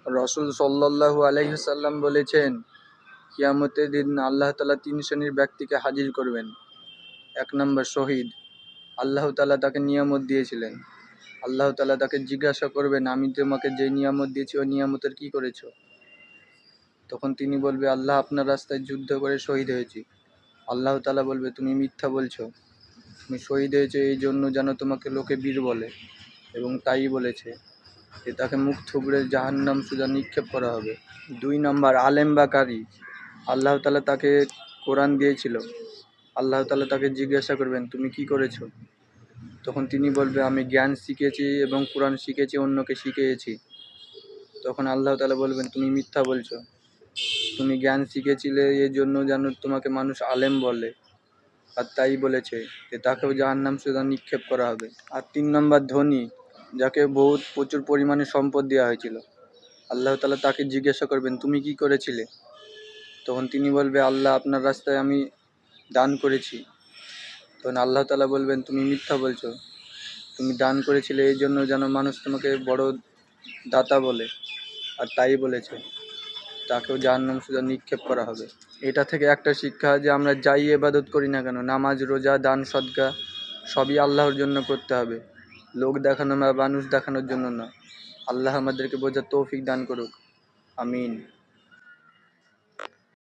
রাসূল সাল্লাল্লাহু আলাইহি ওয়াসাল্লাম বলেছেন, কিয়ামতের দিন আল্লাহ তাআলা 3 শ্রেণীর ব্যক্তিকে হাজির করবেন। 1 নম্বর শহীদ। আল্লাহ তাআলা তাকে নিয়ামত দিয়েছিলেন। আল্লাহ তাআলা তাকে জিজ্ঞাসা করবেন, আমি তোমাকে যে নিয়ামত দিয়েছি ওই নিয়ামতের কি করেছো? তখন তিনি বলবে, আল্লাহ আপনার রাস্তায় যুদ্ধ করে শহীদ হয়েছি। আল্লাহ তাআলা বলবে, তুমি মিথ্যা বলছো। তুমি শহীদ হয়েছো এই জন্য যেন তোমাকে লোকে বীর বলে, এবং তাই বলেছে। তাকে মুখ থুবড়ে জাহান্নাম সোজা নিক্ষেপ করা হবে। 2 নম্বর আলেম বা কারি। আল্লাহ তাআলা তাকে কোরআন দিয়েছিল। আল্লাহ তাআলা তাকে জিজ্ঞাসা করবেন, তুমি কি করেছো? তখন তিনি বলবে, আমি জ্ঞান শিখেছি এবং কোরআন শিখেছি, অন্যকে শিখিয়েছি। তখন আল্লাহ তাআলা বলবেন, তুমি মিথ্যা বলছো। তুমি জ্ঞান শিখেছিলে এই জন্য যেন তোমাকে মানুষ আলেম বলে, আর তাই বলেছে যে তাকেও জাহান্নাম সোজা নিক্ষেপ করা হবে। আর 3 নম্বর ধনী, যাকে প্রচুর পরিমাণে সম্পদ দেওয়া হয়েছিল। আল্লাহ তাআলা তাকে জিজ্ঞাসা করবেন, তুমি কি করেছিলে? তখন তিনি বলবে, আল্লাহ আপনার রাস্তায় আমি দান করেছি। তখন আল্লাহ তাআলা বলবেন, তুমি মিথ্যা বলছো। তুমি দান করেছিলে এই জন্য যেন মানুষ তোমাকে বড় দাতা বলে, আর তাই বলেছে। তাকেও জাহান্নাম সোজা নিক্ষেপ করা হবে। এটা থেকে একটা শিক্ষা যে আমরা যাই ইবাদত করি না কেন, নামাজ, রোজা, দান, সদকা সবই আল্লাহর জন্য করতে হবে, লোক দেখানো বা মানুষ দেখানোর জন্য না। আল্লাহ আমাদেরকে বোঝার তৌফিক দান করুক। আমিন।